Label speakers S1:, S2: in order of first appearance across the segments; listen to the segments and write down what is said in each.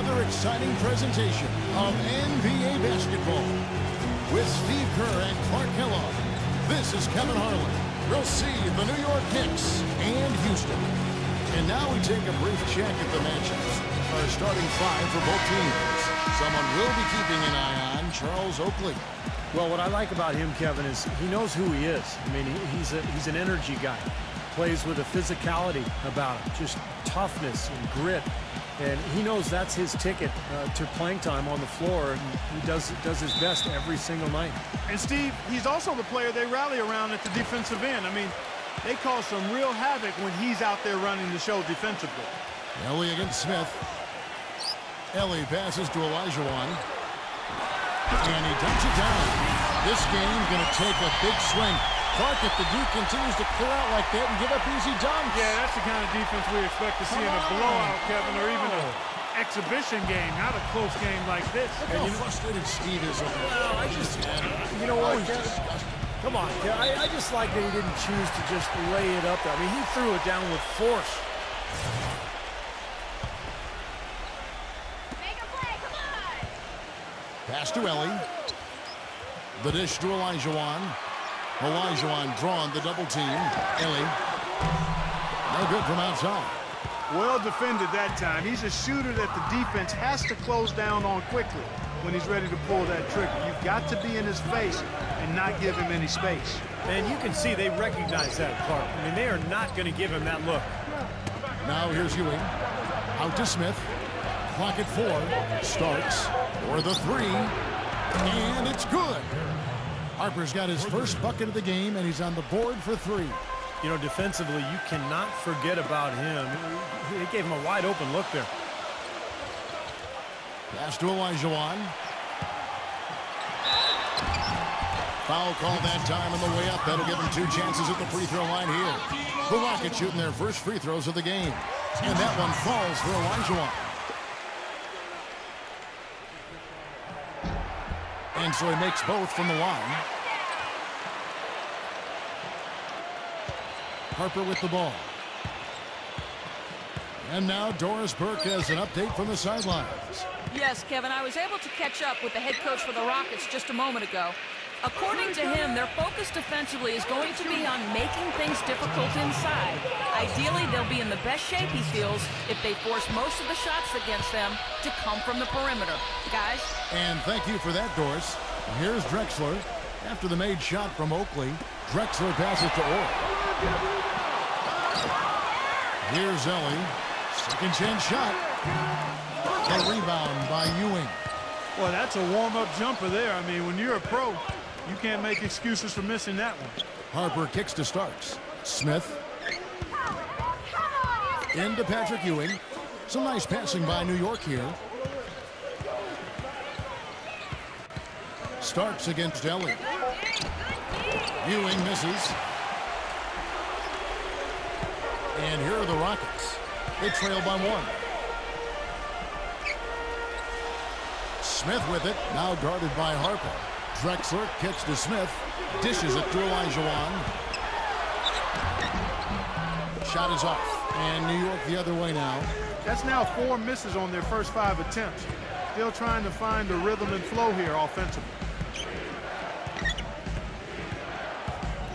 S1: another exciting presentation of NBA basketball. With Steve Kerr and Clark Kellogg, this is Kevin Harlan. We'll see the New York Knicks and Houston. And now we take a brief check at the matchups. Our starting five for both teams. Someone will be keeping an eye on, Charles Oakley.
S2: Well, what I like about him, Kevin, is he knows who he is. I mean, he's an energy guy. Plays with a physicality about him, just toughness and grit. And he knows that's his ticket to playing time on the floor, and he does his best every single night.
S3: And Steve, he's also the player they rally around at the defensive end. I mean, they cause some real havoc when he's out there running the show defensively.
S1: Ellie against Smith. Ellie passes to Olajuwon. And he dumps it down. This game going to take a big swing. Clark, if the D continues to clear out like that and give up easy dunks.
S3: Yeah, that's the kind of defense we expect to see in a blowout, Kevin, or even an exhibition game, not a close game like this.
S1: Look how frustrated Steve is over that.
S2: Well, I just, you know what, Kevin? Come on, Kevin. I just like that he didn't choose to just lay it up there. I mean, he threw it down with force.
S4: Make a play, come on!
S1: Pass to Ellie. The dish to Olajuwon. Olajuwon drawn the double team. Ellie. No good from outside.
S3: Well defended that time. He's a shooter that the defense has to close down on quickly when he's ready to pull that trigger. You've got to be in his face and not give him any space.
S2: And you can see they recognize that, Clark. I mean, they are not going to give him that look.
S1: Now here's Ewing. Out to Smith. Clock at 4. Starks for the three. And it's good. Harper's got his first bucket of the game, and he's on the board for 3.
S2: You know, defensively, you cannot forget about him. He gave him a wide-open look there.
S1: Pass to Olajuwon. Foul call that time on the way up. That'll give him 2 chances at the free throw line here. The Rockets shooting their first free throws of the game. And that one falls for Olajuwon. And so he makes both from the line. Harper with the ball. And now Doris Burke has an update from the sidelines.
S5: Yes, Kevin, I was able to catch up with the head coach for the Rockets just a moment ago. According to him, their focus defensively is going to be on making things difficult inside. Ideally, they'll be in the best shape, he feels, if they force most of the shots against them to come from the perimeter. Guys?
S1: And thank you for that, Doris. Here's Drexler. After the made shot from Oakley, Drexler passes to Orr. Here's Ellie. Second chance shot. A rebound by Ewing.
S3: Well, that's a warm-up jumper there. I mean, when you're a pro, you can't make excuses for missing that one.
S1: Harper kicks to Starks. Smith. Into Patrick Ewing. Some nice passing by New York here. Starks against Ellie. Ewing misses. And here are the Rockets. They trail by 1. Smith with it. Now guarded by Harper. Drexler kicks to Smith. Dishes it to Olajuwon. Shot is off. And New York the other way now.
S3: That's now 4 misses on their first 5 attempts. Still trying to find the rhythm and flow here offensively.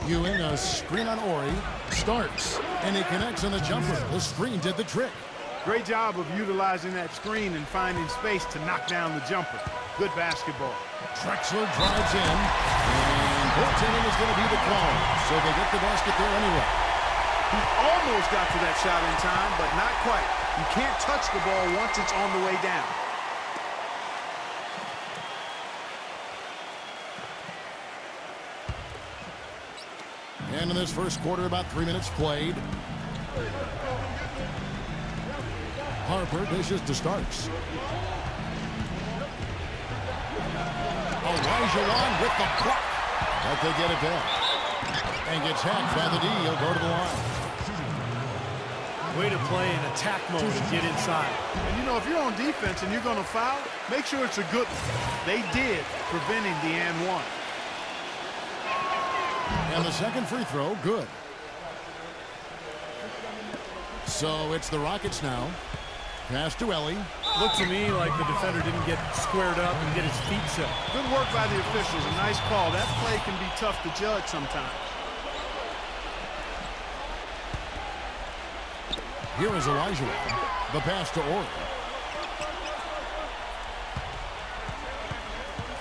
S1: Ewing, a screen on Ori. Starks. And he connects on the jumper. The screen did the trick.
S3: Great job of utilizing that screen and finding space to knock down the jumper. Good basketball.
S1: Drexler drives in. And goaltending is going to be the call. So they get the basket there anyway.
S3: He almost got to that shot in time, but not quite. You can't touch the ball once it's on the way down.
S1: And in this first quarter, about 3 minutes played. Harper dishes to Starks. Olajuwon with the block. But they get it back. And gets hacked by the D. He'll go to the line.
S2: Way to play in attack mode and get inside.
S3: And, you know, if you're on defense and you're going to foul, make sure it's a good one. They did, preventing the and one.
S1: And the second free throw, good. So it's the Rockets now. Pass to Ellie.
S2: Looked to me like the defender didn't get squared up and get his feet set.
S3: Good work by the officials. A nice call. That play can be tough to judge sometimes.
S1: Here is Olajuwon. The pass to Ori.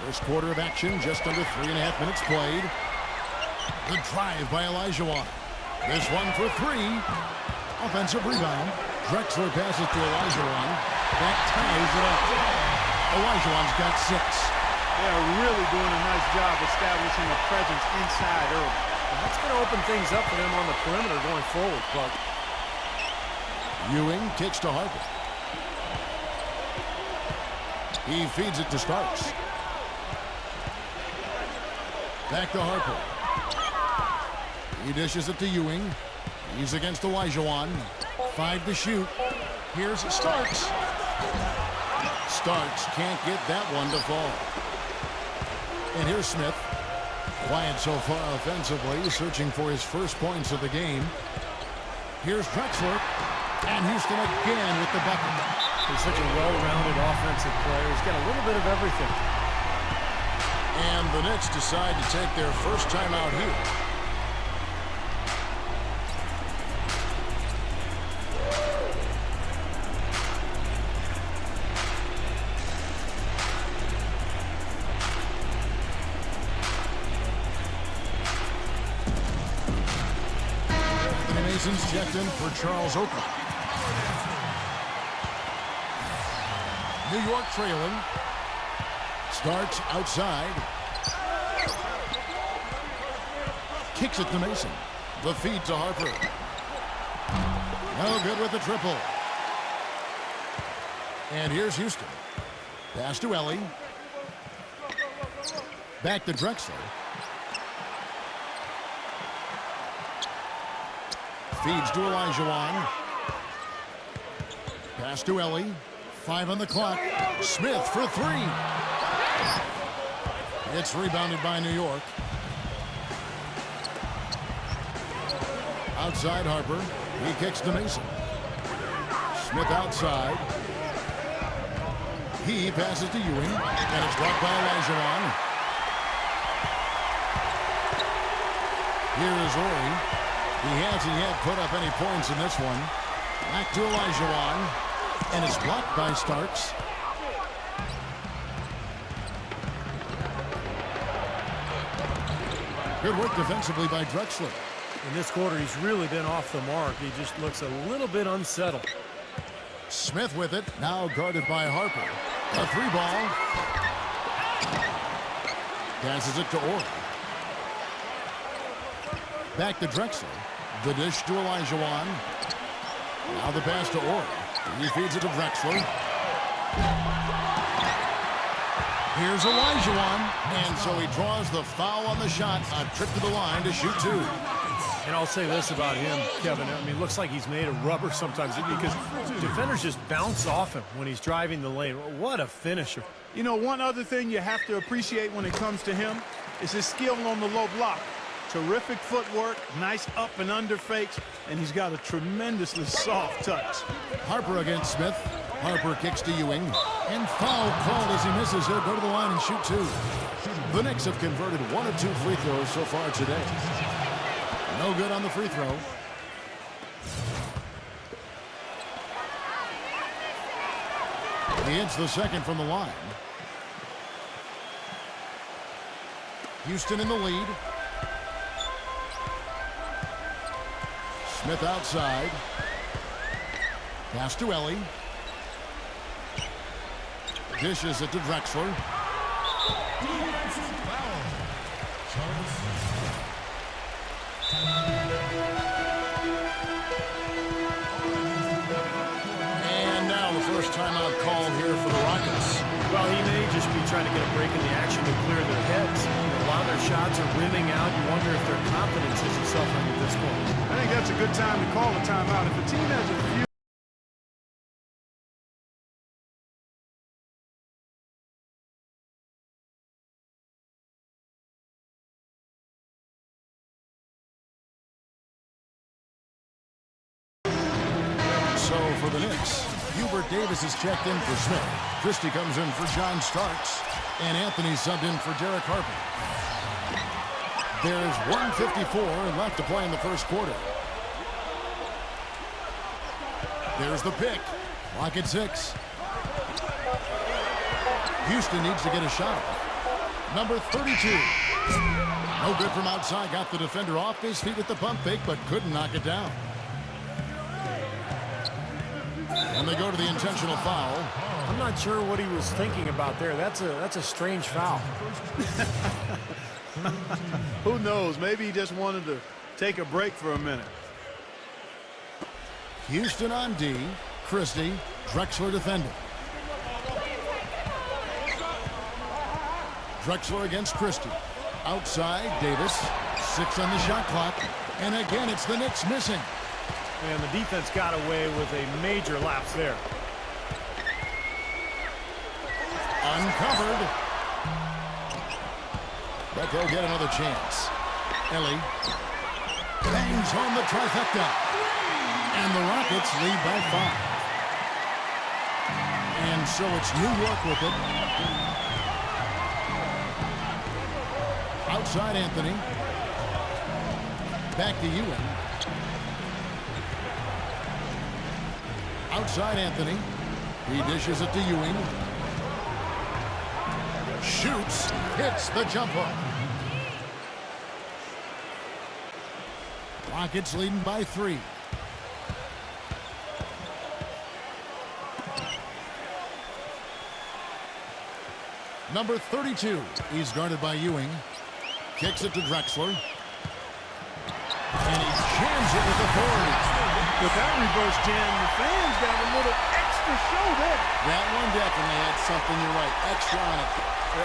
S1: First quarter of action, just under 3.5 minutes played. The drive by Olajuwon. This one for three. Offensive rebound. Drexler passes to Olajuwon. That ties it up. Olajuwon's got 6.
S3: They are really doing a nice job establishing a presence inside early.
S2: And that's going to open things up for them on the perimeter going forward, Buck.
S1: Ewing kicks to Harper. He feeds it to Starks. Back to Harper. He dishes it to Ewing. He's against Olajuwon. 5 to shoot. Here's Starks. Starks can't get that one to fall. And here's Smith. Quiet so far offensively, searching for his first points of the game. Here's Drexler. And Houston again with the bucket.
S2: He's such a well-rounded offensive player. He's got a little bit of everything.
S1: And the Knicks decide to take their first timeout here. The Masons checked in for Charles Oakley. New York trailing. Starts outside. Kicks it to Mason. The feed to Harper. No good with the triple. And here's Houston. Pass to Ellie. Back to Drexler. Feeds to Olajuwon. Pass to Ellie. 5 on the clock. Smith for 3. It's rebounded by New York. Outside Harper. He kicks to Mason. Smith outside. He passes to Ewing. And it's blocked by Olajuwon. Here is Ori. He hasn't yet put up any points in this one. Back to Olajuwon. And it's blocked by Starks. Good work defensively by Drexler.
S2: In this quarter, he's really been off the mark. He just looks a little bit unsettled.
S1: Smith with it. Now guarded by Harper. A 3 ball. Passes it to Ori. Back to Drexler. The dish to Olajuwon. Now the pass to Ori. He feeds it to Drexler. Here's Olajuwon. And so he draws the foul on the shot. A trip to the line to shoot 2.
S2: And I'll say this about him, Kevin. I mean, it looks like he's made of rubber sometimes because defenders just bounce off him when he's driving the lane. What a finisher.
S3: You know, one other thing you have to appreciate when it comes to him is his skill on the low block. Terrific footwork, nice up and under fakes, and he's got a tremendously soft touch.
S1: Harper against Smith. Harper kicks to Ewing. And foul called as he misses. He'll go to the line and shoot 2. The Knicks have converted 1 of 2 free throws so far today. No good on the free throw. He hits the second from the line. Houston in the lead. Smith outside. Pass to Ellie. Dishes it to Drexler. And now the first timeout call here for the Rockets.
S2: Well, he may just be trying to get a break in the action to clear their heads. A lot of their shots are rimming out. You wonder if their confidence is suffering at this point.
S3: I think that's a good time to call a timeout. If a team has a few
S1: So for the Knicks, Hubert Davis is checked in for Smith. Christie comes in for John Starks. And Anthony subbed in for Derek Harper. There's 1:54 left to play in the first quarter. There's the pick. Clock at 6. Houston needs to get a shot. Number 32. No good from outside. Got the defender off his feet with the pump fake, but couldn't knock it down. And they go to the intentional foul.
S2: I'm not sure what he was thinking about there. That's a strange foul.
S3: Who knows? Maybe he just wanted to take a break for a minute.
S1: Houston on D. Christie. Drexler defending. Drexler against Christie. Outside, Davis. 6 on the shot clock. And again, it's the Knicks missing.
S2: And the defense got away with a major lapse there.
S1: Uncovered. But they'll get another chance. Ellie bangs home the trifecta. And the Rockets lead by 5. And so it's New York with it. Outside Anthony. Back to Ewing. Outside Anthony. He dishes it to Ewing. Shoots. Hits the jump hook. Rockets leading by 3. Number 32. He's guarded by Ewing. Kicks it to Drexler. And he jams it with authority.
S3: With that reverse jam, the fans got a little extra show there.
S1: That one definitely had something, you're right, extra on it.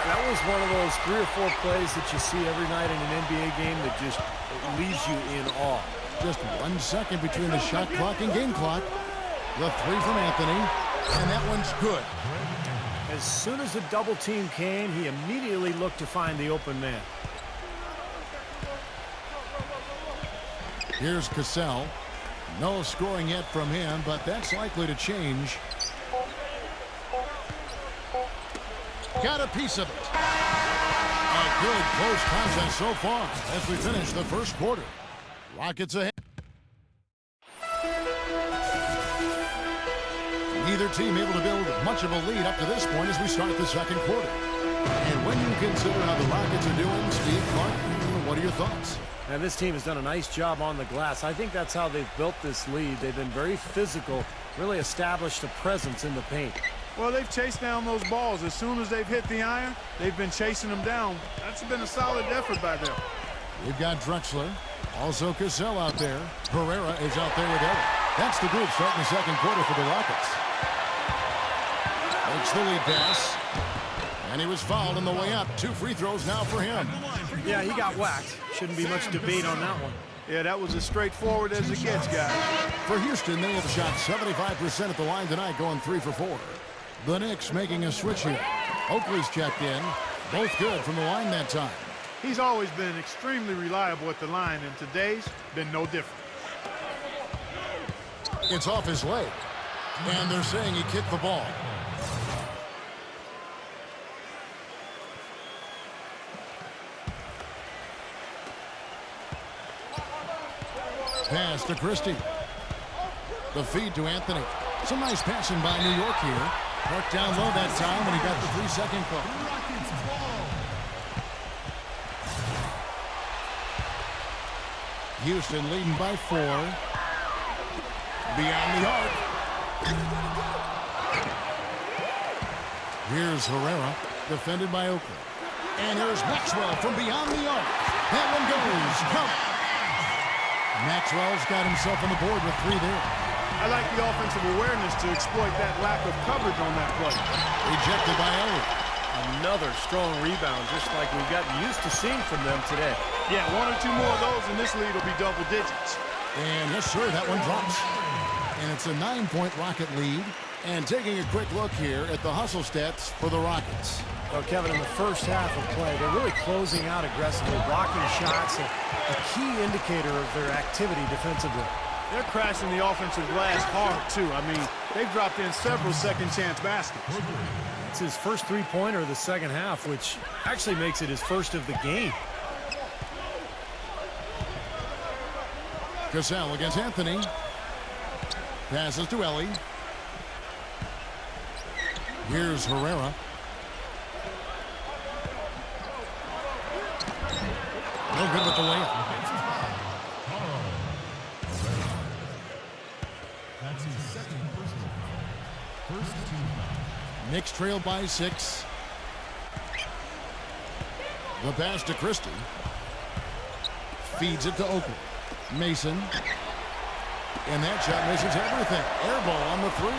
S2: That was one of those 3 or 4 plays that you see every night in an NBA game that just leaves you in awe.
S1: Just 1 second between the shot clock and game clock. The 3 from Anthony, and that one's good.
S2: As soon as the double team came, he immediately looked to find the open man.
S1: Here's Cassell. No scoring yet from him, but that's likely to change. Got a piece of it. A good close contest so far as we finish the first quarter. Rockets ahead. Neither team able to build much of a lead up to this point as we start the second quarter. And when you consider how the Rockets are doing, Steve Clark, what are your thoughts?
S2: And this team has done a nice job on the glass. I think that's how they've built this lead. They've been very physical, really established a presence in the paint.
S3: Well, they've chased down those balls. As soon as they've hit the iron, they've been chasing them down. That's been a solid effort by them.
S1: We've got Drexler. Also Cassell out there. Herrera is out there with Ellie. That's the group starting the second quarter for the Rockets. Makes the lead pass. And he was fouled on the way up. 2 free throws now for him.
S2: Yeah, he got whacked. Shouldn't be much debate on that one.
S3: Yeah, that was as straightforward as it gets, guys.
S1: For Houston, they have shot 75% at the line tonight, going 3 for 4. The Knicks making a switch here. Oakley's checked in. Both good from the line that time.
S3: He's always been extremely reliable at the line, and today's been no different.
S1: It's off his leg. And they're saying he kicked the ball. Pass to Christie. The feed to Anthony. Some nice passing by New York here. Worked down low that time when he got the 3-second call. Houston leading by 4. Beyond the arc. Here's Herrera, defended by Oakley. And here's Maxwell from beyond the arc. That one goes. Count. Maxwell's got himself on the board with 3 there.
S3: I like the offensive awareness to exploit that lack of coverage on that play.
S1: Rejected by Ellie.
S2: Another strong rebound, just like we've gotten used to seeing from them today.
S3: Yeah, 1 or 2 more of those, and this lead will be double digits.
S1: And yes, sir, that one drops. And it's a 9-point Rocket lead. And taking a quick look here at the hustle stats for the Rockets.
S2: Well, Kevin, in the first half of play, they're really closing out aggressively, blocking shots, a key indicator of their activity defensively.
S3: They're crashing the offensive glass hard, too. I mean, They've dropped in several second-chance baskets.
S2: It's his first three-pointer of the second half, which actually makes it his first of the game.
S1: Cassell against Anthony. Passes to Ellie. Here's Herrera. No good with the layup.
S4: That's his second personal foul. First team foul.
S1: Knicks trail by 6. The pass to Christie. Feeds it to Oakley. Mason. And that shot misses everything. Air ball on the 3.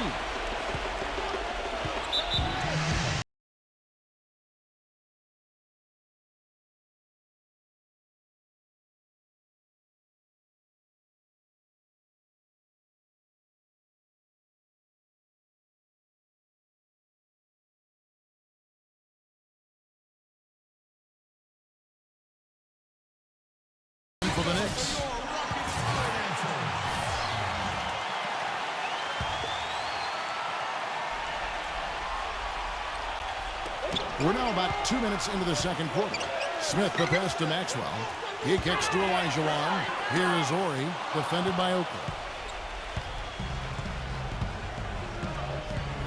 S1: For the Knicks. We're now about 2 minutes into the second quarter. Smith the pass to Maxwell. He kicks to Olajuwon. Here is Ori, defended by Oakley.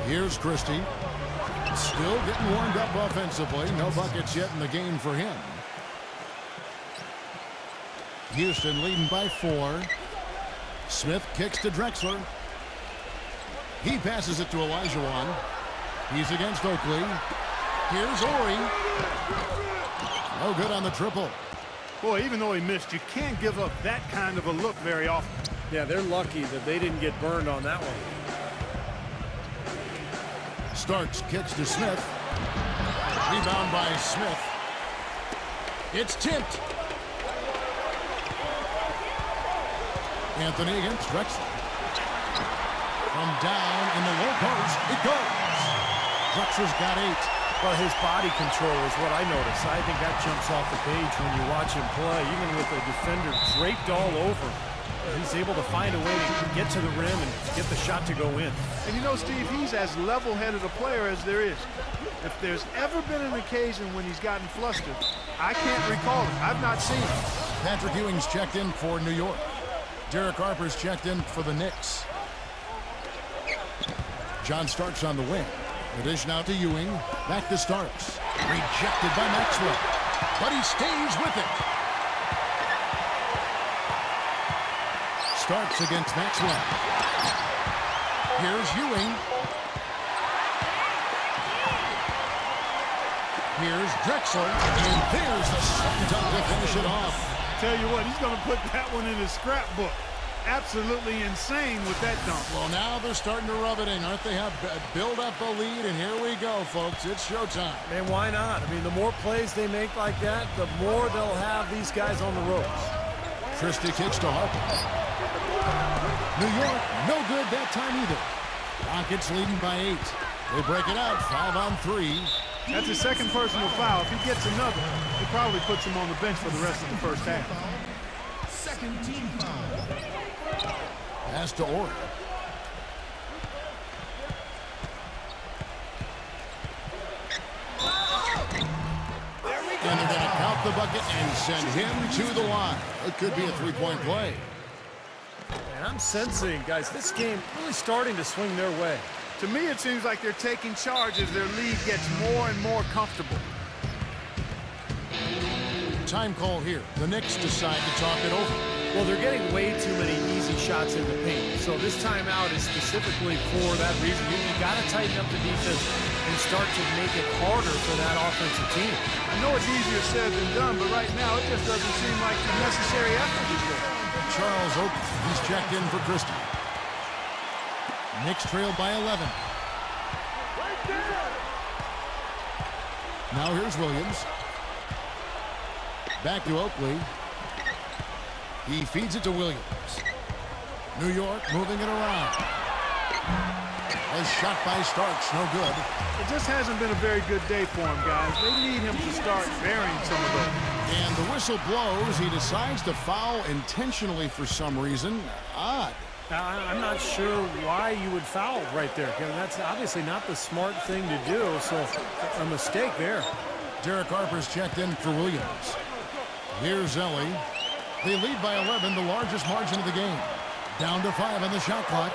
S1: Here's Christie. Still getting warmed up offensively. No buckets yet in the game for him. Houston leading by 4. Smith kicks to Drexler. He passes it to Olajuwon. He's against Oakley. Here's Ori. No good on the triple.
S3: Boy, even though he missed, you can't give up that kind of a look very often.
S2: Yeah, they're lucky that they didn't get burned on that one.
S1: Starks kicks to Smith. Rebound by Smith. It's tipped. Anthony against Drexler. From down in the low post, it goes. Drexler's got 8.
S2: Well, his body control is what I notice. I think that jumps off the page when you watch him play. Even with the defender draped all over, he's able to find a way to get to the rim and get the shot to go in.
S3: And you know, Steve, he's as level-headed a player as there is. If there's ever been an occasion when he's gotten flustered, I can't recall it. I've not seen it.
S1: Patrick Ewing's checked in for New York. Derek Harper's checked in for the Knicks. John Starks on the wing. The dish now to Ewing. Back to Starks. Rejected by Maxwell. But he stays with it. Starks against Maxwell. Here's Ewing. Here's Drexler. And there's the slam dunk to finish it off.
S3: Tell you what, he's going to put that one in his scrapbook. Absolutely insane with that dunk.
S1: Well, now they're starting to rub it in, aren't they? Have build up a lead, and here we go, folks. It's showtime.
S2: Man, why not? I mean, the more plays they make like that, the more they'll have these guys on the ropes.
S1: Christie kicks to Harper. New York, no good that time either. Rockets leading by 8. They break it out, 5 on 3.
S3: That's his second personal foul. If he gets another, he probably puts him on the bench for the rest of the first half.
S4: Second team foul.
S1: Pass to Ori. And they're going to count the bucket and send him to the line. It could be a three-point play.
S2: And I'm sensing, guys, this game really starting to swing their way.
S3: To me, it seems like they're taking charge as their lead gets more and more comfortable.
S1: Time call here. The Knicks decide to talk it over.
S2: Well, they're getting way too many easy shots in the paint. So this timeout is specifically for that reason. You've got to tighten up the defense and start to make it harder for that offensive team.
S3: I know it's easier said than done, but right now it just doesn't seem like the necessary effort is there.
S1: Charles Oakley, he's checked in for Christie. Knicks trail by 11. Now here's Williams. Back to Oakley. He feeds it to Williams. New York moving it around. A shot by Starks, no good.
S3: It just hasn't been a very good day for him, guys. They need him to start burying some of those.
S1: And the whistle blows. He decides to foul intentionally for some reason. Odd.
S2: I'm not sure why you would foul right there, Kevin. That's obviously not the smart thing to do, so a mistake there.
S1: Derek Harper's checked in for Williams. Here's Ellie. They lead by 11, the largest margin of the game. Down to 5 on the shot clock.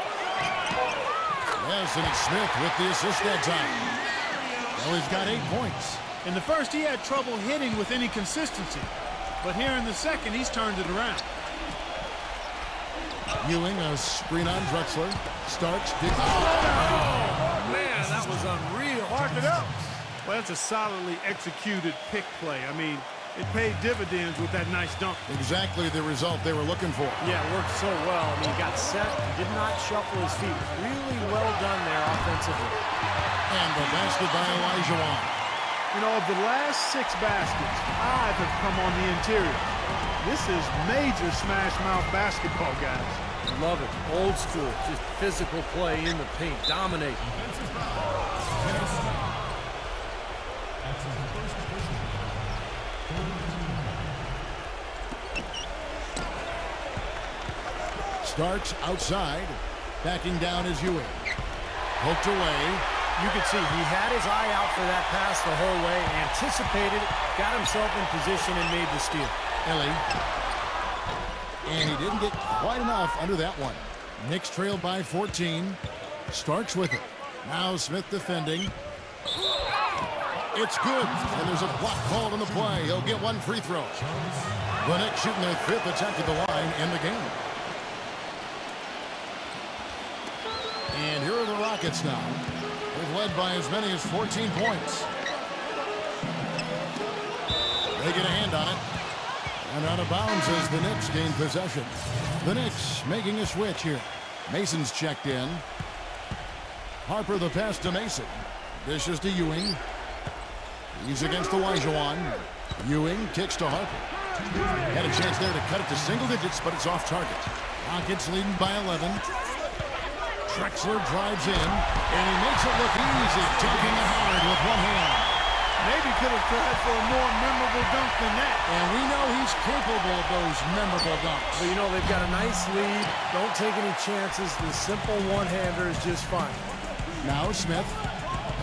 S1: Yes, and it's Smith with the assist that time. Ellie's got 8 points.
S3: In the first, he had trouble hitting with any consistency. But here in the second, he's turned it around.
S1: Ewing, a screen on Drexler. Starks.
S2: Oh, man, that was unreal.
S3: Mark it up. Well, that's a solidly executed pick play. I mean, it paid dividends with that nice dunk.
S1: Exactly the result they were looking for.
S2: Yeah, it worked so well. I mean, he got set, did not shuffle his feet. Really well done there offensively.
S1: And the basket by Olajuwon.
S3: You know, of the last 6 baskets, 5 have come on the interior. This is major smash mouth basketball, guys.
S2: Love it. Old school. Just physical play in the paint. Dominate.
S1: Starks outside. Backing down is Ewing. Poked away.
S2: You could see he had his eye out for that pass the whole way, anticipated, got himself in position, and made the steal.
S1: Ellie. And he didn't get quite enough under that one. Knicks trailed by 14. Starks with it. Now Smith defending. It's good. And there's a block called on the play. He'll get 1 free throw. The Knicks shooting their 5th attempt at the line in the game. And here are the Rockets now. They've led by as many as 14 points. They get a hand on it. And out of bounds as the Knicks gain possession. The Knicks making a switch here. Mason's checked in. Harper the pass to Mason. Dishes to Ewing. He's against Olajuwon. Ewing kicks to Harper. Had a chance there to cut it to single digits, but it's off target. Rockets leading by 11. Drexler drives in, and he makes it look easy, taking it hard with one hand.
S3: Maybe could have tried for a more memorable dunk than that.
S1: And we know he's capable of those memorable dunks.
S2: But you know, they've got a nice lead. Don't take any chances. The simple one-hander is just fine.
S1: Now Smith,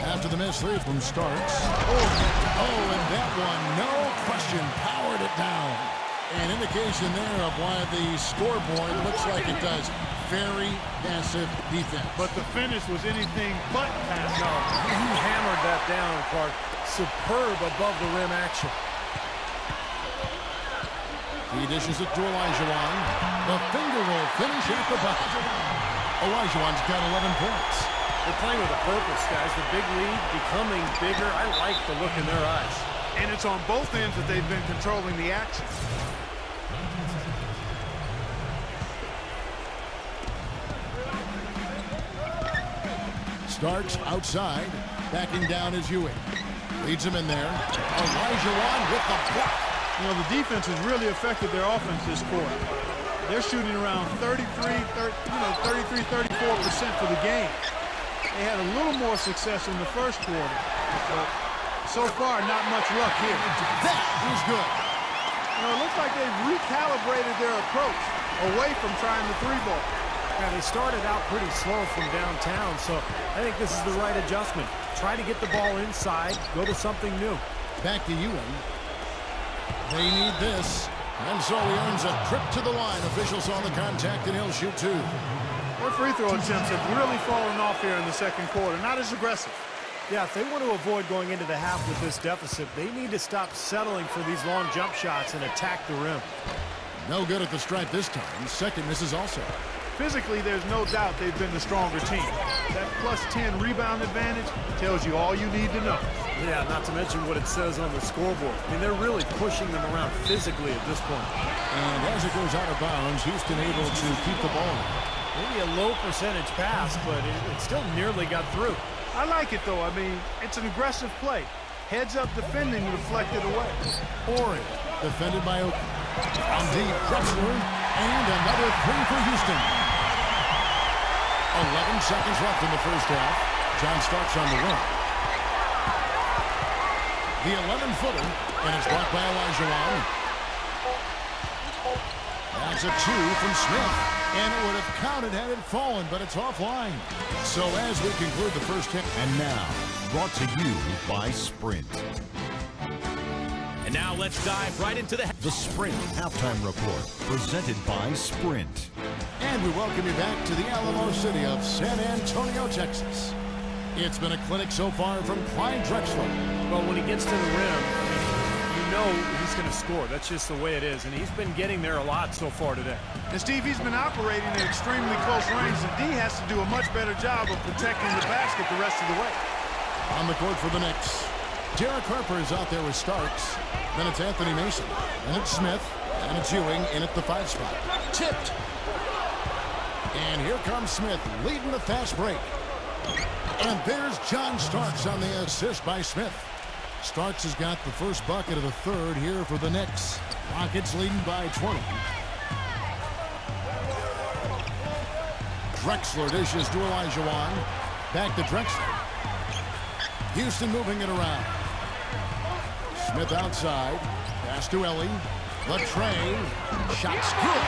S1: after the missed 3 from Starks. Oh, and that one, no question, powered it down. An indication there of why the scoreboard looks like it does. Very passive defense.
S3: But the finish was anything but passive.
S2: No, he hammered that down, Clark. Superb above the rim action.
S1: He dishes it to Olajuwon. The finger roll finish at the bucket. Olajuwon's got 11 points.
S2: They're playing with a purpose, guys. The big lead becoming bigger. I like the look in their eyes.
S3: And it's on both ends that they've been controlling the action.
S1: Starks outside. Backing down is Ewing. Leads him in there. Olajuwon with the block.
S3: You know, the defense has really affected their offense this quarter. They're shooting around 34% for the game. They had a little more success in the first quarter, but so far, not much luck here.
S1: That is good.
S3: You know, it looks like they've recalibrated their approach away from trying the 3-ball.
S2: Yeah, they started out pretty slow from downtown, so I think this is the right adjustment. Try to get the ball inside, go to something new.
S1: Back to Ewing. They need this. And so he earns a trip to the line. Officials saw the contact, and he'll shoot 2.
S3: Their free throw attempts have really fallen off here in the second quarter. Not as aggressive.
S2: Yeah, if they want to avoid going into the half with this deficit, they need to stop settling for these long jump shots and attack the rim.
S1: No good at the stripe this time. Second misses also.
S3: Physically, there's no doubt they've been the stronger team. That plus 10 rebound advantage tells you all you need to know.
S2: Yeah, not to mention what it says on the scoreboard. I mean, they're really pushing them around physically at this point.
S1: And as it goes out of bounds, Houston able to keep the ball.
S2: Maybe a low percentage pass, but it still nearly got through.
S3: I like it, though. I mean, it's an aggressive play. Heads-up defending deflected away.
S1: Horry, defended by Oak. On deep, Drexler, and another 3 for Houston. 11 seconds left in the first half. John Starks on the run. The 11-footer, and it's blocked by Olajuwon. Back There's a two from Smith. And it would have counted had it fallen, but it's offline. So as we conclude the first half.
S6: And now, brought to you by Sprint.
S7: And now let's dive right into the
S6: Sprint Halftime Report, presented by Sprint.
S1: And we welcome you back to the Alamo City of San Antonio, Texas. It's been a clinic so far from Drexler.
S2: Well, when he gets to the rim, you know he's going to score. That's just the way it is. And he's been getting there a lot so far today.
S3: And Steve, he's been operating at extremely close range, and D has to do a much better job of protecting the basket the rest of the way.
S1: On the court for the Knicks, Derek Harper is out there with Starks. Then it's Anthony Mason. And it's Smith. And it's Ewing in at the 5 spot. Tipped. And here comes Smith leading the fast break. And there's John Starks on the assist by Smith. Starks has got the first bucket of the third here for the Knicks. Rockets leading by 20. Drexler dishes to Olajuwon. Back to Drexler. Houston moving it around. Smith outside. Pass to Ellie. Latrey. Shot's good.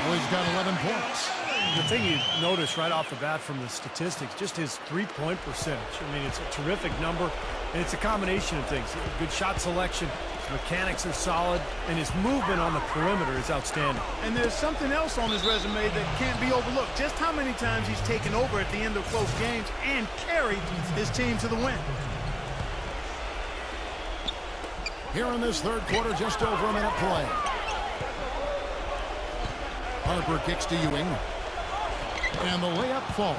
S1: Ellie's got 11 points.
S2: The thing you notice right off the bat from the statistics, just his three-point percentage. I mean, it's a terrific number, and it's a combination of things. Good shot selection, his mechanics are solid, and his movement on the perimeter is outstanding.
S3: And there's something else on his resume that can't be overlooked. Just how many times he's taken over at the end of close games and carried his team to the win.
S1: Here in this third quarter, just over a minute play. Harper kicks to Ewing. And the layup falls.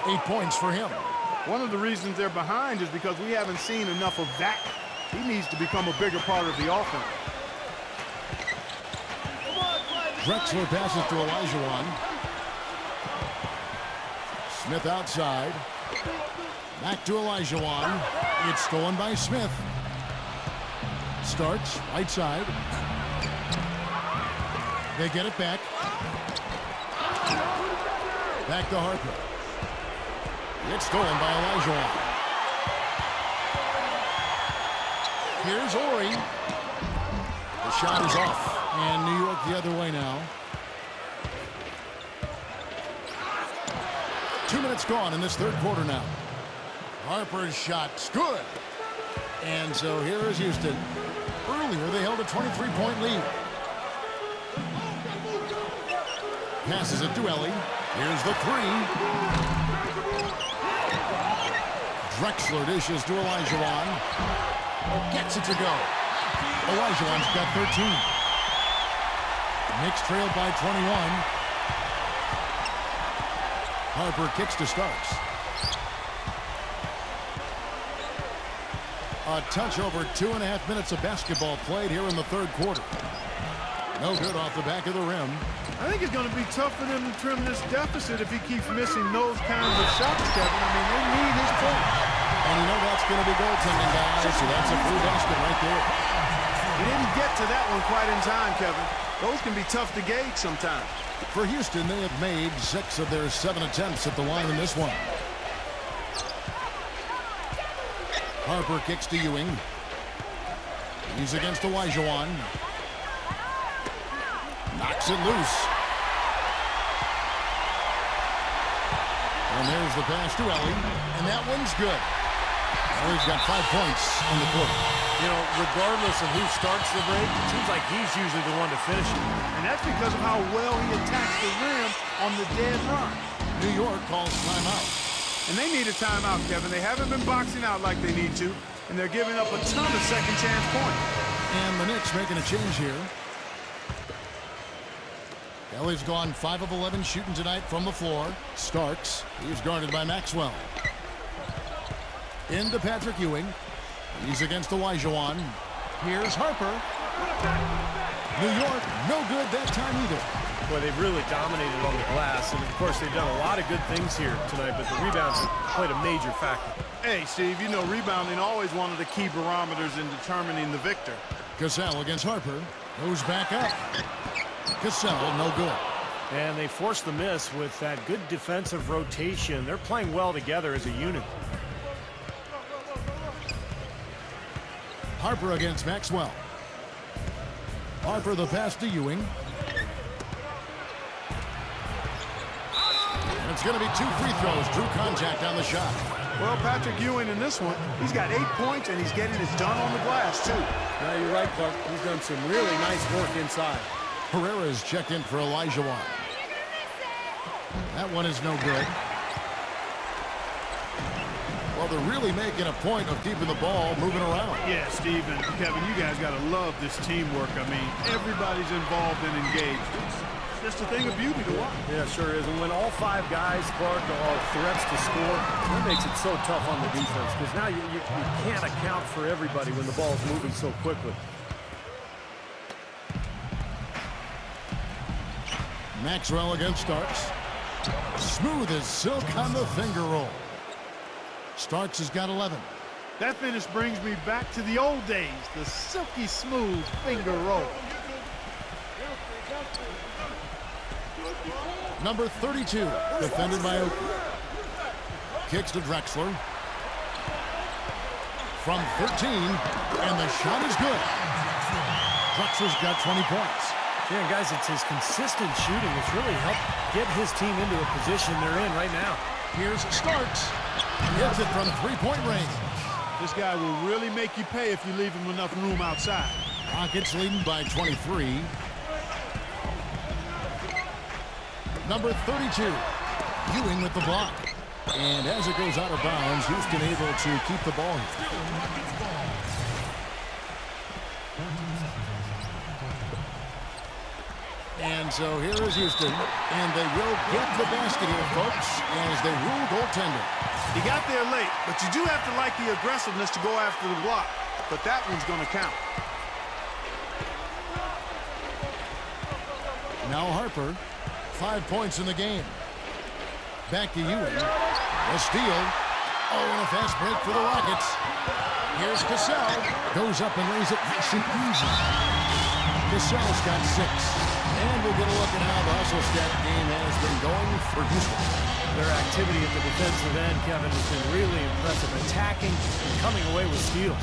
S1: 8 points for him.
S3: One of the reasons they're behind is because we haven't seen enough of that. He needs to become a bigger part of the offense.
S1: Drexler passes to Olajuwon. Smith outside. Back to Olajuwon. It's stolen by Smith. Starts right side. They get it back. Back to Harper. It's stolen by Olajuwon. Here's Ori. The shot is off. And New York the other way now. 2 minutes gone in this third quarter now. Harper's shot's good. And so here is Houston. Earlier they held a 23-point lead. Passes it to Ellie. Here's the three. Drexler dishes to Olajuwon. Gets it to go. Olajuwon's got 13. Knicks trailed by 21. Harper kicks to Starks. A touch over 2.5 minutes of basketball played here in the third quarter. No good off the back of the rim.
S3: I think it's going to be tough for them to trim this deficit if he keeps missing those kinds of shots, Kevin. I mean, they need his points.
S1: And you know that's going to be goaltending, guys, so that's a free basket right there.
S3: He didn't get to that one quite in time, Kevin. Those can be tough to gauge sometimes.
S1: For Houston, they have made 6 of their 7 attempts at the line in this one. Harper kicks to Ewing. He's against Olajuwon. Knocks it loose. And there's the pass to Ellie. And that one's good. Ellie's got 5 points in the quarter.
S2: You know, regardless of who starts the break, it seems like he's usually the one to finish it.
S3: And that's because of how well he attacks the rim on the dead run.
S1: New York calls timeout.
S3: And they need a timeout, Kevin. They haven't been boxing out like they need to, and they're giving up a ton of second chance points.
S1: And the Knicks making a change here. Ellie's gone 5 of 11 shooting tonight from the floor. Starks, he's guarded by Maxwell. Into Patrick Ewing. He's against Olajuwon. Here's Harper. New York, no good that time either.
S2: Boy, they've really dominated on the glass, and of course they've done a lot of good things here tonight, but the rebounds have played a major factor.
S3: Hey, Steve, you know rebounding always one of the key barometers in determining the victor.
S1: Cassell against Harper. Goes back up. Cassell, no good.
S2: And they forced the miss with that good defensive rotation. They're playing well together as a unit.
S1: Harper against Maxwell. Harper the pass to Ewing. And it's going to be 2 free throws. Drew contact on the shot.
S3: Well, Patrick Ewing in this one, he's got 8 points, and he's getting his done on the glass, too.
S2: Now, you're right, Clark. He's done some really nice work inside.
S1: Herrera's checked in for Olajuwon. That one is no good. Well, they're really making a point of keeping the ball moving around.
S3: Yeah, Steve and Kevin, you guys got to love this teamwork. I mean, everybody's involved and engaged. It's just a thing of beauty to watch.
S2: Yeah, sure is. And when all 5 guys, Clark, are threats to score, that makes it so tough on the defense, because now you can't account for everybody when the ball's moving so quickly.
S1: Maxwell against Starks. Smooth as silk on the finger roll. Starks has got 11.
S3: That finish brings me back to the old days, the silky smooth finger roll.
S1: Number 32, defended by Oakley. Kicks to Drexler. From 13, and the shot is good. Drexler's got 20 points.
S2: Yeah, guys, it's his consistent shooting that's really helped get his team into a position they're in right now.
S1: Here's Starks. Hits it from 3-point range.
S3: This guy will really make you pay if you leave him enough room outside.
S1: Rockets leading by 23. Number 32, Ewing with the block. And as it goes out of bounds, Houston able to keep the ball. And so here is Houston, and they will get the basket here, folks, as they rule goaltender.
S3: He got there late, but you do have to like the aggressiveness to go after the block. But that one's going to count.
S1: Now Harper, 5 points in the game. Back to Ewing. A steal. Oh, and a fast break for the Rockets. Here's Cassell. Goes up and lays it nice and easy. Cassell's got 6. And we'll get a look at how the hustle stat game has been going for Houston.
S2: Their activity at the defensive end, Kevin, has been really impressive. Attacking and coming away with steals.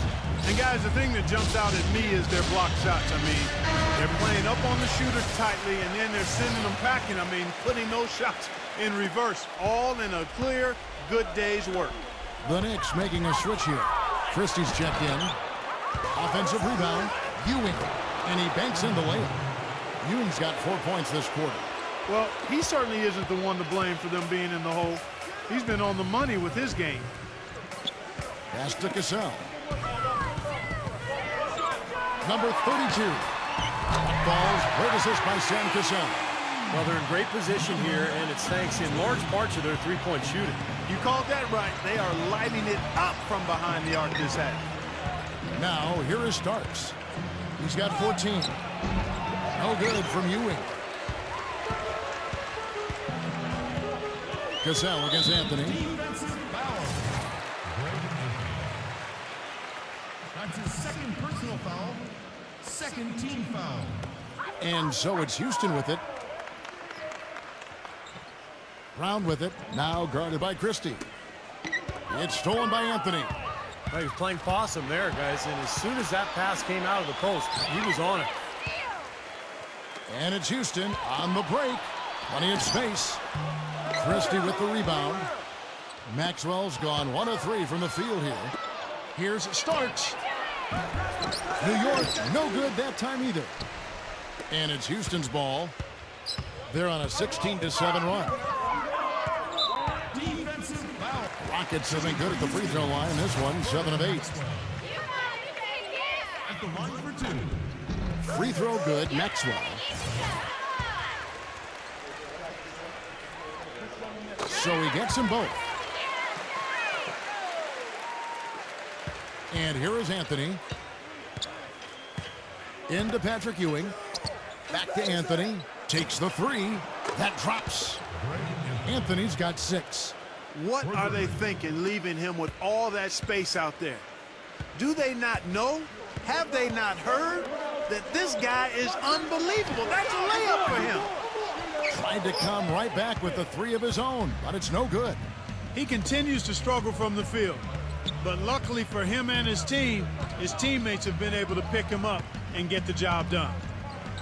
S3: And guys, the thing that jumps out at me is their block shots. I mean, they're playing up on the shooters tightly, and then they're sending them packing. I mean, putting those shots in reverse, all in a clear, good day's work.
S1: The Knicks making a switch here. Christie's checked in. Offensive rebound. Ewing. And he banks in the layup. Ewing's got 4 points this quarter.
S3: Well, he certainly isn't the one to blame for them being in the hole. He's been on the money with his game.
S1: Pass to Cassell. Number 32. Falls. Great assist by Sam Cassell.
S2: Well, they're in great position here, and it's thanks in large part to their 3-point shooting.
S3: You called that right. They are lighting it up from behind the arc this half.
S1: Now, here is Starks. He's got 14. No good from Ewing. Cassell against Anthony.
S4: Defensive foul. That's his second personal foul. Second team foul.
S1: And so it's Houston with it. Brown with it. Now guarded by Christie. It's stolen by Anthony.
S2: He was playing possum there, guys, and as soon as that pass came out of the post, he was on it.
S1: And it's Houston on the break. Plenty of space. Christie with the rebound. Maxwell's gone 1 of 3 from the field here. Here's Starks. New York, no good that time either. And it's Houston's ball. They're on a 16-7 run.
S4: Defensive foul.
S1: Rockets have been good at the free throw line. This one, 7 of 8.
S4: At the line for 2.
S1: Free throw good, Maxwell. So he gets them both. And here is Anthony. Into Patrick Ewing. Back to Anthony. Takes the 3. That drops. Anthony's got 6.
S3: What are they thinking leaving him with all that space out there? Do they not know? Have they not heard that this guy is unbelievable? That's a layup for him.
S1: Tried to come right back with the 3 of his own, but it's no good.
S3: He continues to struggle from the field. But luckily for him and his team, his teammates have been able to pick him up and get the job done.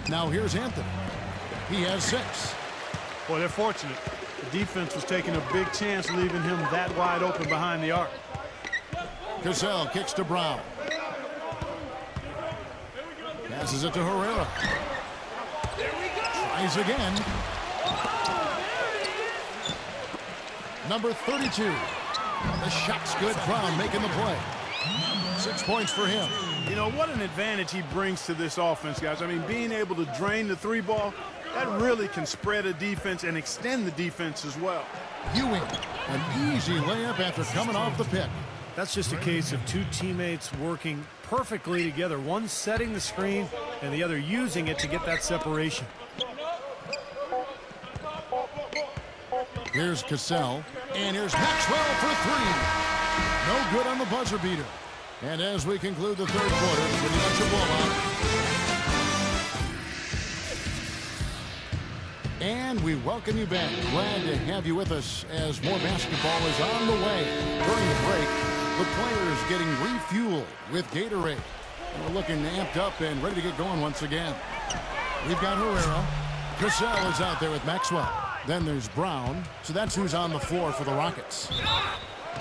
S1: Now here's Anthony. He has 6.
S3: Boy, they're fortunate. The defense was taking a big chance leaving him that wide open behind the arc.
S1: Cassell kicks to Brown. Passes it to Herrera. Tries again. Number 32. The shot's good. Brown making the play. 6 points for him.
S3: You know, what an advantage he brings to this offense, guys. I mean, being able to drain the 3-ball, that really can spread a defense and extend the defense as well.
S1: Ewing, an easy layup after coming off the pick.
S2: That's just a case of two teammates working perfectly together. One setting the screen and the other using it to get that separation.
S1: Here's Cassell, and here's Maxwell for 3. No good on the buzzer beater. And as we conclude the 3rd quarter, pretty much a blowout. And we welcome you back. Glad to have you with us as more basketball is on the way. During the break, the players getting refueled with Gatorade. And we're looking amped up and ready to get going once again. We've got Herrera. Cassell is out there with Maxwell. Then there's Brown. So that's who's on the floor for the Rockets.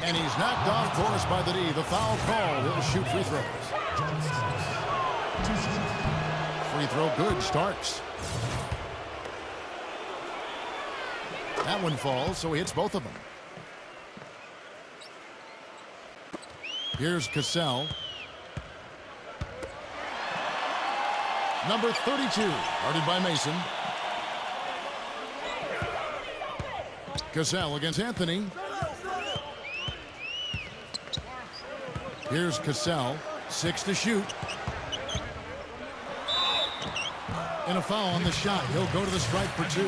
S1: And he's knocked off course by the D. The foul call. He'll shoot free throws. Free throw good. Starks. That one falls, so he hits both of them. Here's Cassell. Number 32, guarded by Mason. Cassell against Anthony. Here's Cassell, 6 to shoot. And a foul on the shot. He'll go to the stripe for 2.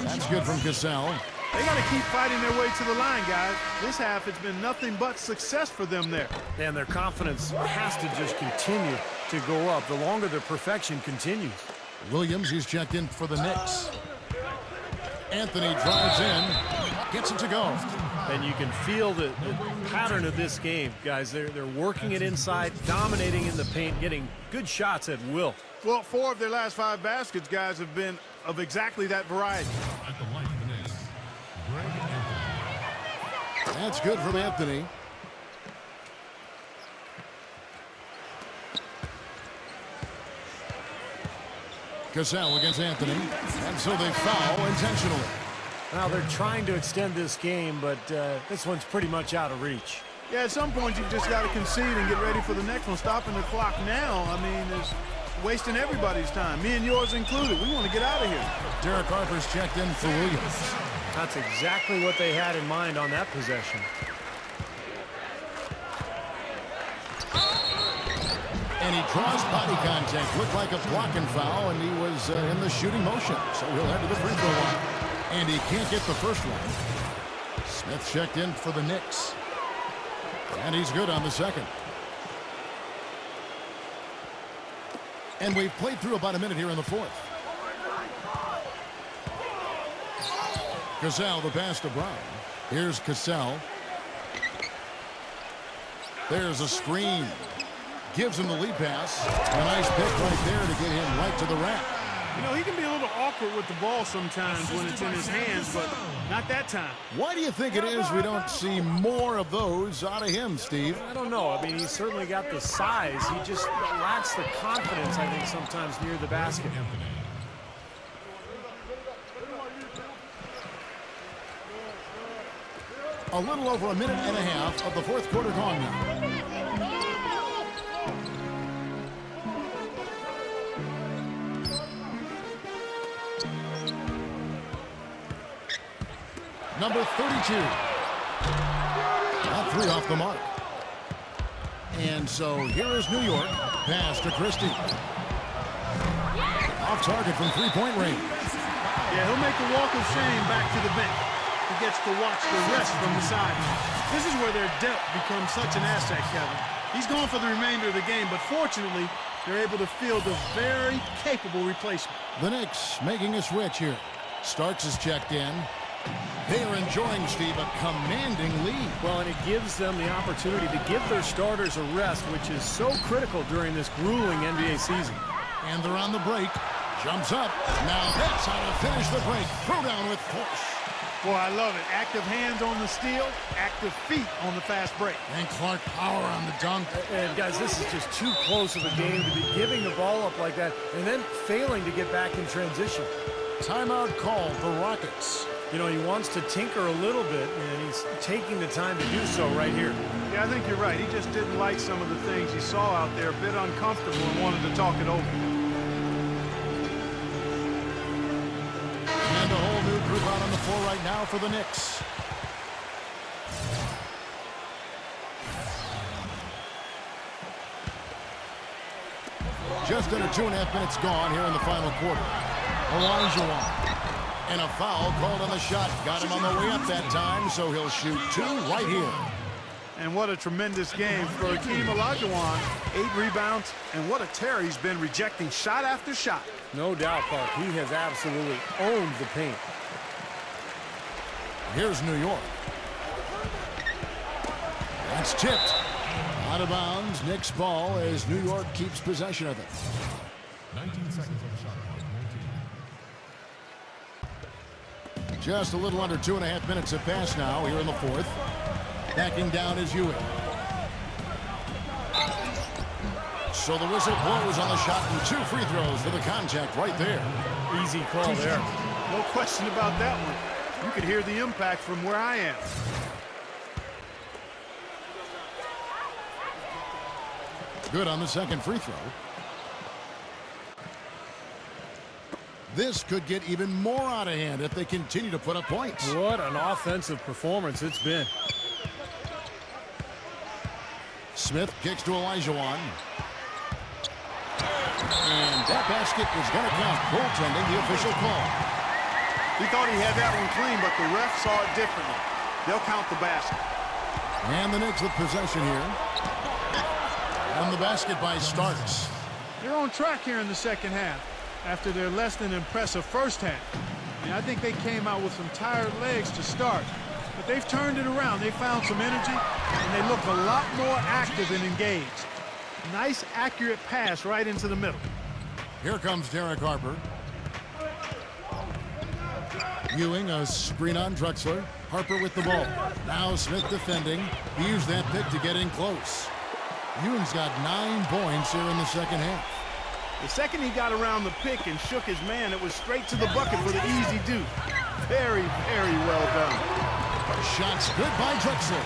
S1: That's good from Cassell.
S3: They got to keep fighting their way to the line, guys. This half, it's been nothing but success for them there.
S2: And their confidence has to just continue to go up the longer their perfection continues.
S1: Williams, he's checked in for the Knicks. Anthony drives in, gets it to go.
S2: And you can feel the pattern of this game, guys. They're working it inside, dominating in the paint, getting good shots at will.
S3: Well, 4 of their last 5 baskets, guys, have been of exactly that variety.
S4: At the line for the Knicks, Greg Anthony.
S1: That's good from Anthony. Cassell against Anthony. And so they foul intentionally.
S2: Now they're trying to extend this game, but this one's pretty much out of reach.
S3: Yeah, at some point you've just got to concede and get ready for the next one. Stopping the clock now, I mean, is wasting everybody's time, me and yours included. We want to get out of here.
S1: Derek Harper's checked in for Williams.
S2: That's exactly what they had in mind on that possession.
S1: And he draws body contact. Looked like a blocking foul, and he was in the shooting motion. So he'll head to the free throw line. And he can't get the first one. Smith checked in for the Knicks. And he's good on the second. And we've played through about a minute here in the 4th. Cassell, the pass to Brown. Here's Cassell. There's a screen. Gives him the lead pass. A nice pick right there to get him right to the rack.
S3: You know, he can be a little awkward with the ball sometimes when it's in his hands, but not that time.
S1: Why do you think it is we don't see more of those out of him, Steve?
S2: I don't know. I mean, he's certainly got the size. He just lacks the confidence, I think, sometimes near the basket.
S1: A little over a minute and a half of the 4th quarter gone now. Number 32. Not 3 off the mark. And so here is New York. Pass to Christie. Off target from 3-point range.
S3: Yeah, he'll make the walk of shame back to the bench. He gets to watch the rest from the side. This is where their depth becomes such an asset, Kevin. He's going for the remainder of the game, but fortunately, they're able to field a very capable replacement.
S1: The Knicks making a switch here. Starks is checked in. They are enjoying, Steve, a commanding lead.
S2: Well, and it gives them the opportunity to give their starters a rest, which is so critical during this grueling NBA season.
S1: And they're on the break. Jumps up. Now that's how to finish the break. Throw down with force.
S3: Boy, I love it. Active hands on the steal, active feet on the fast break.
S1: And Clark power on the dunk.
S2: And guys, this is just too close of a game to be giving the ball up like that and then failing to get back in transition.
S1: Timeout call for Rockets.
S2: You know, he wants to tinker a little bit, and he's taking the time to do so right here.
S3: Yeah, I think you're right. He just didn't like some of the things he saw out there, a bit uncomfortable, and wanted to talk it over.
S1: And a whole new group out on the floor right now for the Knicks. Just under 2.5 minutes gone here in the final quarter. Olajuwon. And a foul called on the shot. Got him on the way up that time, so he'll shoot 2 right here.
S3: And what a tremendous game for Hakeem Olajuwon. 8 rebounds, and what a tear he's been, rejecting shot after shot.
S2: No doubt, Clark. He has absolutely owned the paint.
S1: Here's New York. That's tipped. Out of bounds. Knicks ball as New York keeps possession of it.
S4: 19 seconds on the shot clock.
S1: Just a little under 2.5 minutes have passed now here in the fourth. Backing down is Ewing. So the whistle blows on the shot and 2 free throws for the contact right there.
S2: Easy call there.
S3: No question about that one. You could hear the impact from where I am.
S1: Good on the second free throw. This could get even more out of hand if they continue to put up points.
S2: What an offensive performance it's been.
S1: Smith kicks to Olajuwon. And that basket is going to count. Goaltending, the official call.
S3: He thought he had that one clean, but the ref saw it differently. They'll count the basket.
S1: And the Knicks with possession here. On the basket by Starks.
S3: They're on track here in the second half after their less than impressive first half. I think they came out with some tired legs to start, but they've turned it around. They found some energy, and they look a lot more active and engaged. Nice, accurate pass right into the middle.
S1: Here comes Derek Harper. Ewing, a screen on Drexler. Harper with the ball. Now Smith defending. He used that pick to get in close. Ewing's got 9 points here in the second half.
S3: The second he got around the pick and shook his man, it was straight to the bucket for the easy do. Very, very well done.
S1: Shots good by Drexler.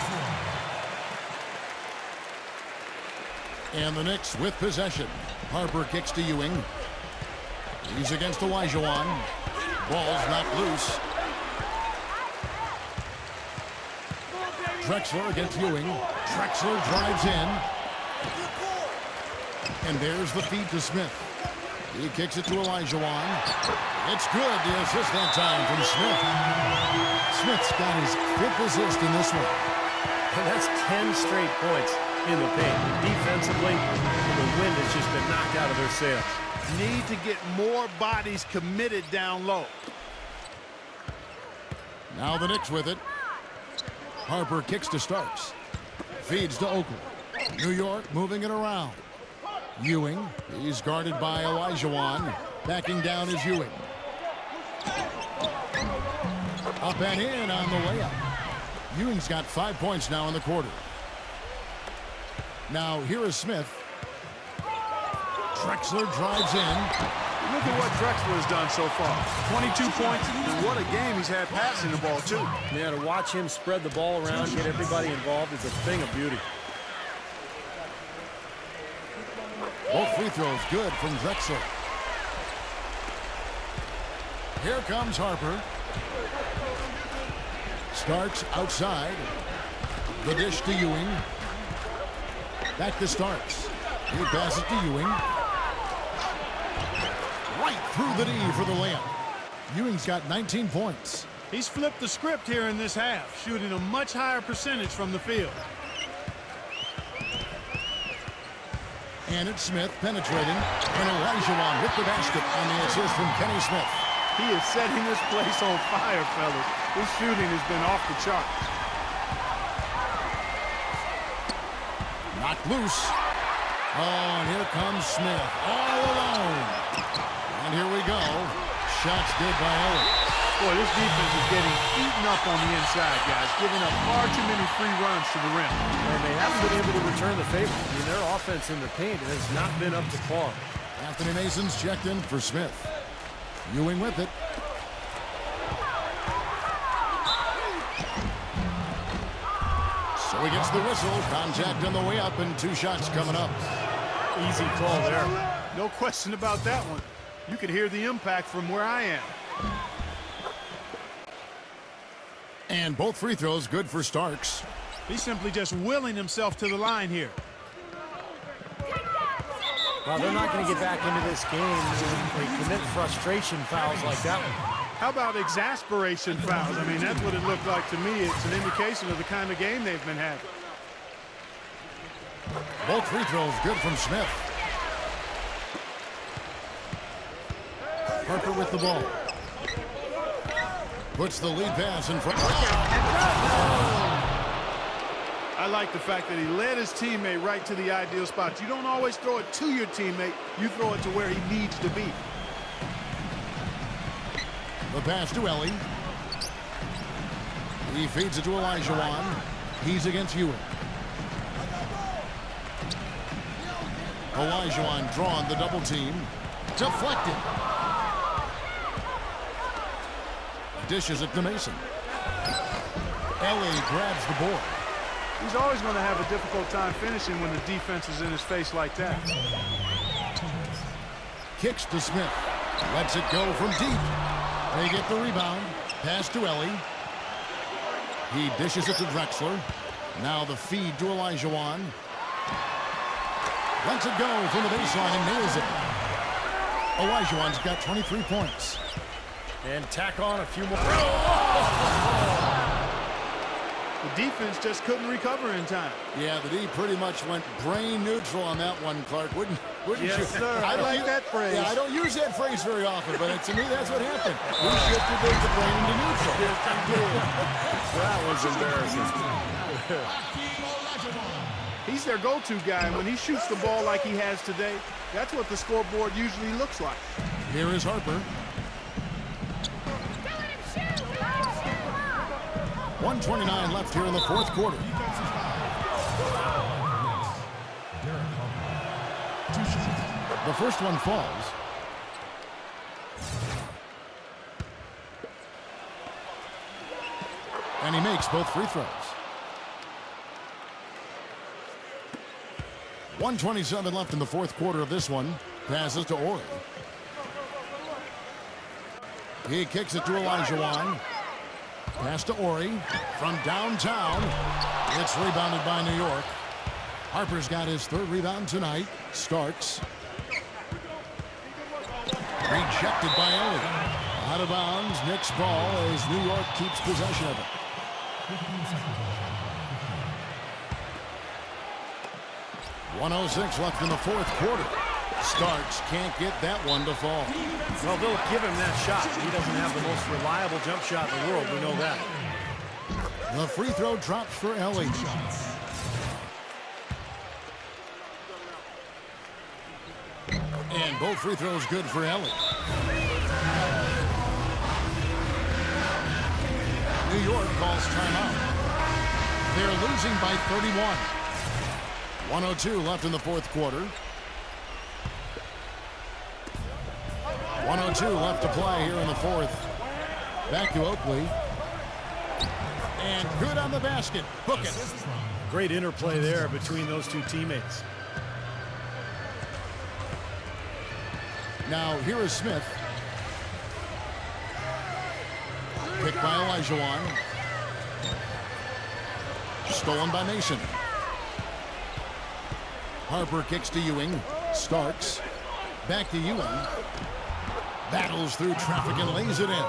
S1: And the Knicks with possession. Harper kicks to Ewing. He's against Olajuwon. Ball's not loose. Drexler against Ewing. Drexler drives in. And there's the feed to Smith. He kicks it to Olajuwon. It's good. The assist that time from Smith. Smith's got his 5th assist in this one.
S2: And that's 10 straight points in the paint. Defensively, the wind has just been knocked out of their sails.
S3: Need to get more bodies committed down low.
S1: Now the Knicks with it. Harper kicks to Starks. Feeds to Oakley. New York moving it around. Ewing, he's guarded by Olajuwon. Backing down is Ewing. Up and in on the layup. Ewing's got 5 points now in the quarter. Now here is Smith. Drexler drives in.
S3: Look at what Drexler has done so far. 22 points. What a game he's had passing the ball, too.
S2: Yeah, to watch him spread the ball around, get everybody involved is a thing of beauty.
S1: Both free throws good from Drexler. Here comes Harper. Starks outside. The dish to Ewing. Back to Starks. He passes to Ewing. Right through the D for the layup. Ewing's got 19 points.
S3: He's flipped the script here in this half, shooting a much higher percentage from the field.
S1: And it's Smith penetrating. And Olajuwon with the basket on the assist from Kenny Smith.
S3: He is setting this place on fire, fellas. His shooting has been off the charts.
S1: Knocked loose. Oh, and here comes Smith all alone. And here we go. Shots good by Ellis.
S3: Boy, this defense is getting eaten up on the inside, guys, giving up far too many free runs to the rim.
S2: And they haven't been able to return the favor. I mean, their offense in the paint has not been up to par.
S1: Anthony Mason's checked in for Smith. Ewing with it. So he gets the whistle. Contact on the way up and 2 shots coming up.
S2: Easy call there.
S3: No question about that one. You could hear the impact from where I am.
S1: And both free throws good for Starks.
S3: He's simply just willing himself to the line here.
S2: Well, they're not going to get back into this game when they commit frustration fouls like that one.
S3: How about exasperation fouls? I mean, that's what it looked like to me. It's an indication of the kind of game they've been having.
S1: Both free throws good from Smith. Harper with the ball. Puts the lead pass in front.
S3: I like the fact that he led his teammate right to the ideal spot. You don't always throw it to your teammate. You throw it to where he needs to be.
S1: The pass to Ellie. He feeds it to Olajuwon. He's against Ewing. Olajuwon drawn the double team. Deflected. Dishes it to Mason. Ellie grabs the board.
S3: He's always going to have a difficult time finishing when the defense is in his face like that.
S1: Kicks to Smith. Lets it go from deep. They get the rebound. Pass to Ellie. He dishes it to Drexler. Now the feed to Olajuwon. Lets it go from the baseline and nails it. Olajuwon's got 23 points.
S2: And tack on a few more.
S3: The defense just couldn't recover in time.
S1: Yeah, the D pretty much went brain neutral on that one, Clark. Wouldn't
S3: Yes,
S1: you?
S3: sir. I like that phrase.
S1: Yeah, I don't use that phrase very often, but to me, that's what happened. We shifted the brain into neutral.
S2: That was embarrassing.
S3: He's their go-to guy, and when he shoots the ball like he has today, that's what the scoreboard usually looks like.
S1: Here is Harper. 1:29 left here in the fourth quarter. The first one falls. And he makes both free throws. 1:27 left in the fourth quarter of this one. Passes to Ori. He kicks it to Olajuwon. Pass to Ori from downtown. It's rebounded by New York. Harper's got his third rebound tonight. Starks. Rejected by Ellie. Out of bounds. Knicks ball as New York keeps possession of it. 1:06 left in the fourth quarter. Starks can't get that one to fall.
S2: Well, they'll give him that shot. He doesn't have the most reliable jump shot in the world. We know that.
S1: The free throw drops for Ellie. And both free throws good for Ellie. New York calls timeout. They're losing by 31. 1:02 left in the fourth quarter. 1:02 left to play here in the fourth. Back to Oakley. And good on the basket. Book it.
S2: Great interplay there between those two teammates.
S1: Now here is Smith. Picked by Olajuwon. Stolen by Mason. Harper kicks to Ewing. Starks. Back to Ewing. Battles through traffic and lays it in.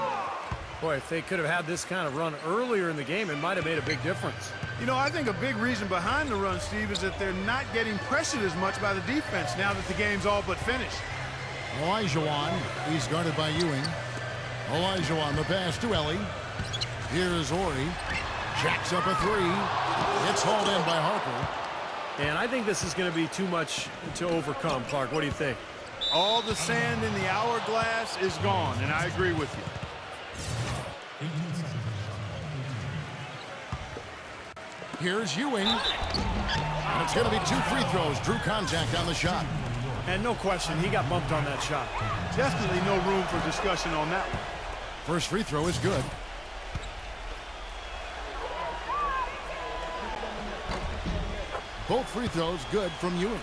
S2: Boy, if they could have had this kind of run earlier in the game, it might have made a big difference.
S3: You know, I think a big reason behind the run, Steve, is that they're not getting pressured as much by the defense now that the game's all but finished.
S1: Olajuwon, he's guarded by Ewing. Olajuwon, the pass to Ellie. Here's Ori. Jacks up a three. It's hauled in by Harper.
S2: And I think this is going to be too much to overcome, Clark. What do you think?
S3: All the sand in the hourglass is gone, and I agree with you.
S1: Here's Ewing. And it's going to be 2 free throws. Drew contact on the shot.
S2: And no question, he got bumped on that shot.
S3: Definitely no room for discussion on that one.
S1: First free throw is good. Both free throws good from Ewing.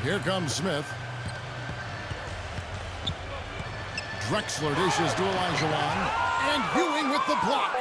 S1: Here comes Smith. Drexler dishes to Olajuwon. And Ewing with the block.